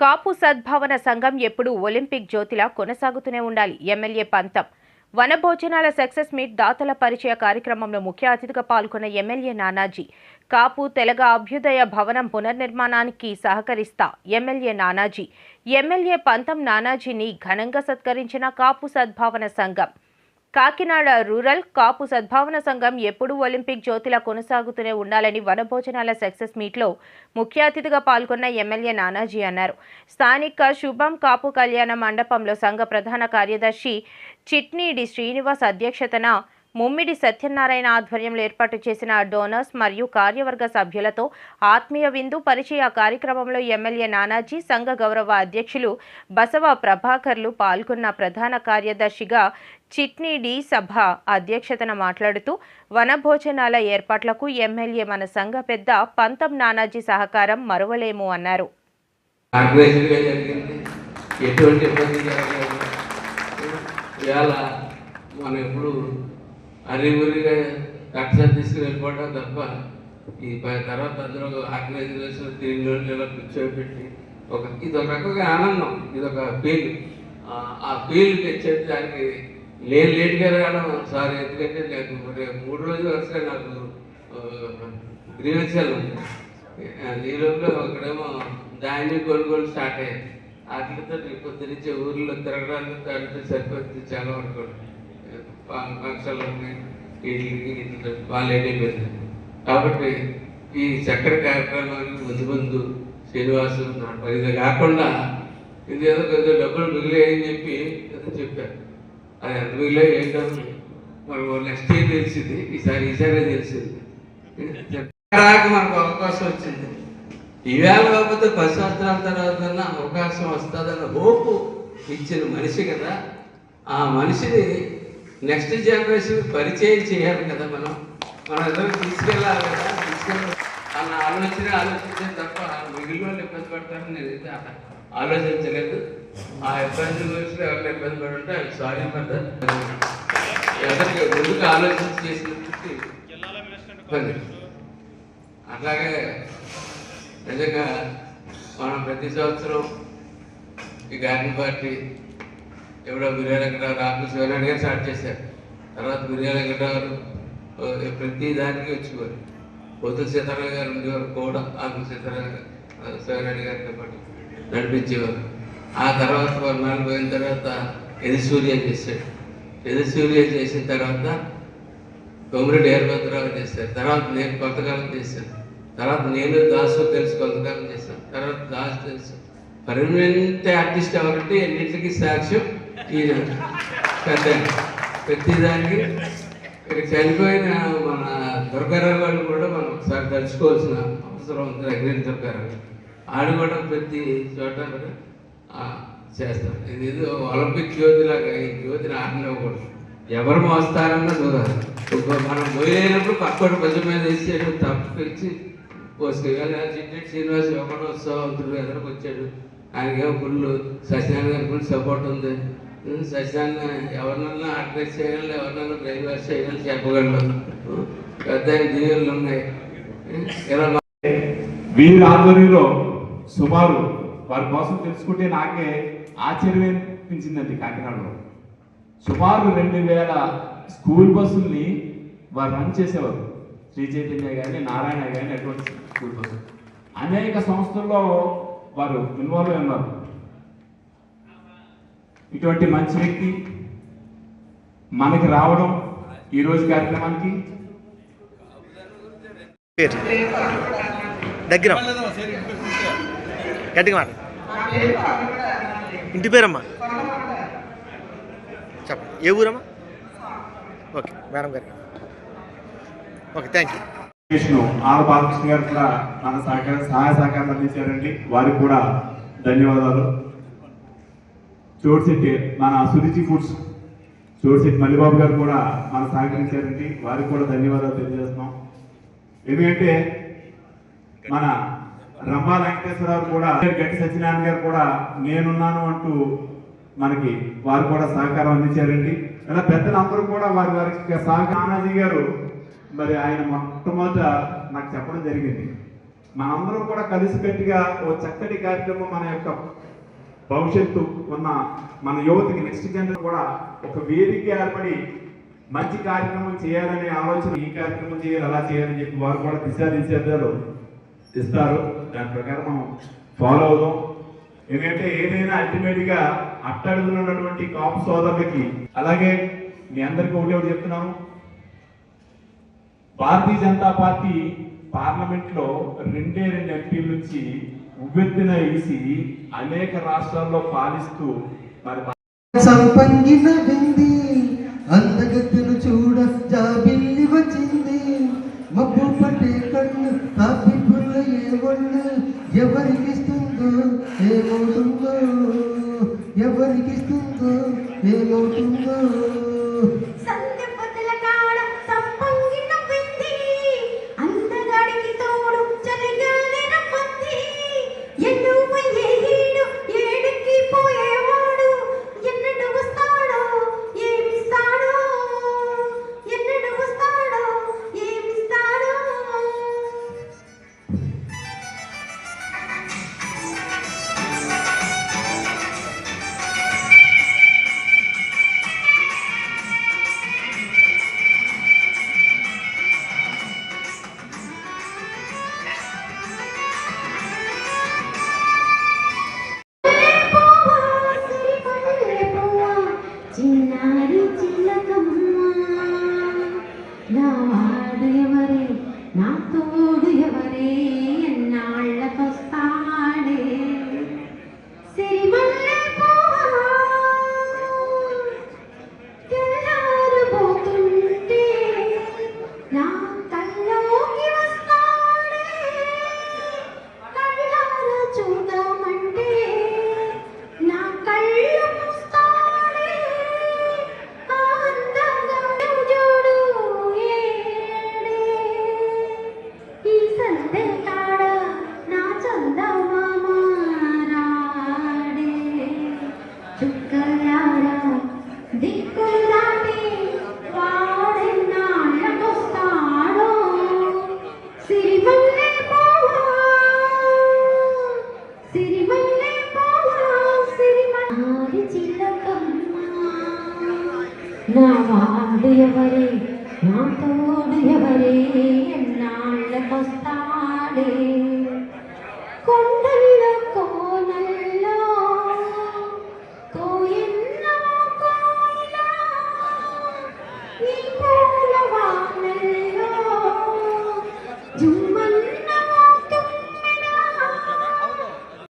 కాపు సద్భావన సంఘం ఎప్పుడూ ఒలింపిక్ జ్యోతిలా కొనసాగుతూనే ఉండాలి. ఎమ్మెల్యే పంతం వనభోజనాల సక్సెస్ మీట్ దాతల పరిచయ కార్యక్రమంలో ముఖ్య అతిథిగా పాల్గొన్న ఎమ్మెల్యే నానాజీ కాపు తెలగ అభ్యుదయ భవనం పునర్నిర్మాణానికి సహకరిస్తా ఎమ్మెల్యే నానాజీ. ఎమ్మెల్యే పంతం నానాజీని ఘనంగా సత్కరించిన కాపు సద్భావన సంఘం. కాకినాడ రూరల్ కాపు సద్భావన సంఘం ఎప్పుడూ ఒలింపిక్ జ్యోతిలా కొనసాగుతూనే ఉండాలని వనభోజనాల సక్సెస్ మీట్లో ముఖ్య అతిథిగా పాల్గొన్న ఎమ్మెల్యే నానాజీ అన్నారు. స్థానిక శుభం కాపు కళ్యాణ మండపంలో సంఘ ప్రధాన కార్యదర్శి చిట్నీడి శ్రీనివాస్ అధ్యక్షతన ముమ్మిడి సత్యనారాయణ ఆధ్వర్యంలో ఏర్పాటు చేసిన డోనర్స్ మరియు కార్యవర్గ సభ్యులతో ఆత్మీయ విందు పరిచయ కార్యక్రమంలో ఎమ్మెల్యే నానాజీ, సంఘ గౌరవ అధ్యక్షులు బసవ ప్రభాకర్లు పాల్గొన్న. ప్రధాన కార్యదర్శిగా చిట్నీడి సభ అధ్యక్షతన మాట్లాడుతూ వనభోజనాల ఏర్పాట్లకు ఎమ్మెల్యే మన సంఘ పెద్ద పంతం నానాజీ సహకారం మరువలేము అన్నారు. అరిమురిగా కక్ష తీసుకుని వెళ్ళిపోవడం తప్ప ఈ తర్వాత అందరూ ఆర్గనైజేషన్ తిరిగి రోజులు ఇలా కూర్చోబెట్టి ఇదొక రకంగా ఆనందం, ఇదొక ఫీల్. ఆ ఫీల్ తెచ్చేది దానికి నేను లేట్గా రావడం సార్, ఎందుకంటే నాకు 3 రోజులు వరుసగా నాకు గ్రీవెన్సాలు ఉంటాయి. ఈ లోపల ఒకడేమో ధాన్యం కొనుగోలు స్టార్ట్ అయ్యాయి. వాటితో పొద్దునిచ్చే ఊర్లో తిరగడానికి దాంట్లో సరిపోతుంది. చాలా వరకు ఫంక్షన్లు ఉన్నాయి, వీటికి వాళ్ళు అయిపోయింది. కాబట్టి ఈ చక్కటి కార్యక్రమానికి ముందు శ్రీనివాసు ఇది కాకుండా ఇది ఏదో కొద్దిగా డబ్బులు మిగిలేయని చెప్పి ఏదో చెప్పారు. అది ఎంత మిగిలే ఏంటో మనకు నెక్స్ట్ ఇయర్ తెలిసింది, ఈసారి తెలిసింది. మనకు అవకాశం వచ్చింది. ఈవేళ కాకపోతే 10 సంవత్సరాల తర్వాత అవకాశం వస్తుందన్న హోపు ఇచ్చిన మనిషి కదా. ఆ మనిషిని నెక్స్ట్ జనరేషన్ పరిచయం చేయాలి కదా. మనం ఎదురు తీసుకెళ్ళాలి కదా. అన్న ఆలోచించే తప్ప మిగిలిన వాళ్ళు ఇబ్బంది పడతారని నేనైతే ఆలోచించలేదు. ఆ ఇబ్బంది గురించి ఎవరైనా ఇబ్బంది పడి ఉంటే సారీ ఫర్ దట్. ఎవరికి ముందుకు ఆలోచించి చేసినట్టు ఇబ్బంది. అట్లాగే నిజంగా మనం ప్రతి సంవత్సరం ఈ గార్డెన్ పార్టీ ఎవడో బిర్యానీ వెంకటరావు రాకులు శివనాయుడు గారు స్టార్ట్ చేశారు. తర్వాత బిర్యానీ వెంకటరావు ప్రతి దానికి వచ్చేవారు. పొద్దున సీతారాం గారు ఉండేవారు కూడా, ఆకులు శివనాయుడు గారితో పాటు నడిపించేవారు. ఆ తర్వాత 1 నెలలు పోయిన తర్వాత ఎదిసూర్య చేశాడు. ఎదిసూర్య చేసిన తర్వాత కొమిరెడ్డి వీరభద్రరావు చేశారు. తర్వాత నేను కొంతకాలం చేశాను. తర్వాత నేను దాసు తెలిసి కొంతకాలం చేశాను. తర్వాత దాసు తెలుసు. పర్మనెంట్ ఆర్టిస్ట్ ఎవరంటే ఎన్నింటికి సాక్ష్యం ఈయన పెద్ద. ప్రతిదానికి ఇక్కడ చనిపోయిన మన దుర్గారావు వాళ్ళు కూడా మనం ఒకసారి తలుచుకోవాల్సిన అవసరం ఉంది. అగ్ని దుర్గారావు ఆడు కూడా ప్రతి చోట చేస్తాం. ఇది ఒలింపిక్ జ్యోతిలాగా ఈ జ్యోతిని ఆడనివ్వకూడదు. ఎవరు మోస్తారన్నా చూడాలి. మనం పోయినప్పుడు పక్కడు భుజం మీద వేసాడు, తప్పించి పోసుకెళ్ళి చిట్టి శ్రీనివాస్ ఒకటో ఉత్సవంతుడు ఎదురుకు వచ్చాడు. ఆయనకేమో ఫుల్ సత్యనారాయణ గారి ఫుల్ సపోర్ట్ ఉంది. సత్యనారాయణ ఎవరినన్నా ఆర్గనైజ్ చేయాలి, ఎవరినన్నా డ్రైవర్స్ చేయాలి చెప్పగలరు. పెద్ద దీవులు ఉన్నాయి. వీరి ఆధ్వర్యంలో సుమారు వారి కోసం తెలుసుకుంటే నాకే ఆశ్చర్యం అనిపించిందండి. కాకినాడలో సుమారు 2000 స్కూల్ బస్సుల్ని వారు రన్ చేసేవారు. శ్రీ చైతన్య కానీ, నారాయణ కానీ, అటువంటి స్కూల్ బస్సులు అనేక సంస్థల్లో వారు ఇన్వాల్వ్ అయి ఉన్నారు. ఇటువంటి మంచి వ్యక్తి మనకి రావడం ఈరోజు కార్యక్రమానికి దగ్గర గట్టిగా మాట. ఇంటి పేరమ్మా చెప్పండి. ఏ ఊరమ్మా? ఓకే మేడం గారు. Okay, thank you. ఆల బాలకృష్ణ గారు కూడా మన సహాయ సహకారం అందించారండి. వారికి కూడా ధన్యవాదాలు. చోటుశెట్టి మన సురుచి ఫుడ్స్ చోటుశెట్టి మల్లిబాబు గారు కూడా మన సహకరించారండి. వారికి కూడా ధన్యవాదాలు తెలియజేస్తున్నాం. ఎందుకంటే మన రంభా వెంకటేశ్వరరావు కూడా, గట్టి సత్యనారాయణ గారు కూడా నేనున్నాను అంటూ మనకి వారు కూడా సహకారం అందించారండి. ఇలా పెద్దలందరూ కూడా వారికి సహకారం. నానాజీ గారు మరి ఆయన మొట్టమొదట నాకు చెప్పడం జరిగింది. మనందరం కూడా కలిసికట్టుగా ఓ చక్కటి కార్యక్రమం మన యొక్క భవిష్యత్తు ఉన్న మన యువతకి నెక్స్ట్ జనరేషన్ కూడా ఒక వేదిక ఏర్పడి మంచి కార్యక్రమం చేయాలనే ఆలోచన, ఈ కార్యక్రమం చేయాలి అలా చేయాలని చెప్పి వారు కూడా దిశానిర్దేశాలు ఇస్తారు. దాని ప్రకారం మనం ఫాలో అవుదాం. ఎందుకంటే ఏదైనా అల్టిమేట్గా అట్టడుగున ఉన్నటువంటి కాపు సోదరులకి, అలాగే మీ అందరికీ ఒకటి చెప్తున్నాను, భారతీయ జనతా పార్టీ పార్లమెంట్లో 2 ఎంపీల నుంచి ఉవ్వెత్తున వేసి అనేక రాష్ట్రాల్లో పాలిస్తూ మరి సంపంగిన వింది అందగత్తెను చూడ జాబిల్లి వచ్చింది. మబ్బు పట్టే కన్ను తాపి పుల్ల ఏ ఒళ్ళు ఎవరికిస్తుందో ఏమవుతుందో, ఎవరికిస్తుందో ఏమవుతుందో. చిన్నారి చిలకమ్మ నా వాడు ఎవరే, నా తోడు ఎవరే, ఎన్నాళ్ళకొస్తాడే సిరిమల్లె పువ్వా తెల్లారబోతుంటే నా కల్లోకి వస్తాడే, కళ్ళార చూద్దామంటే నా కళ్ళు చుక్కలారా దిక్కులు దాటి వాడెన్నాళ్ళకొస్తాడో సిరిమల్లె పువ్వా, సిరిమల్లె పువ్వా, సిరిమల్లి చిలకమ్మ నా వాడు ఎవరే, నా తోడు ఎవరే, ఎన్నాళ్ళకొస్తాడే.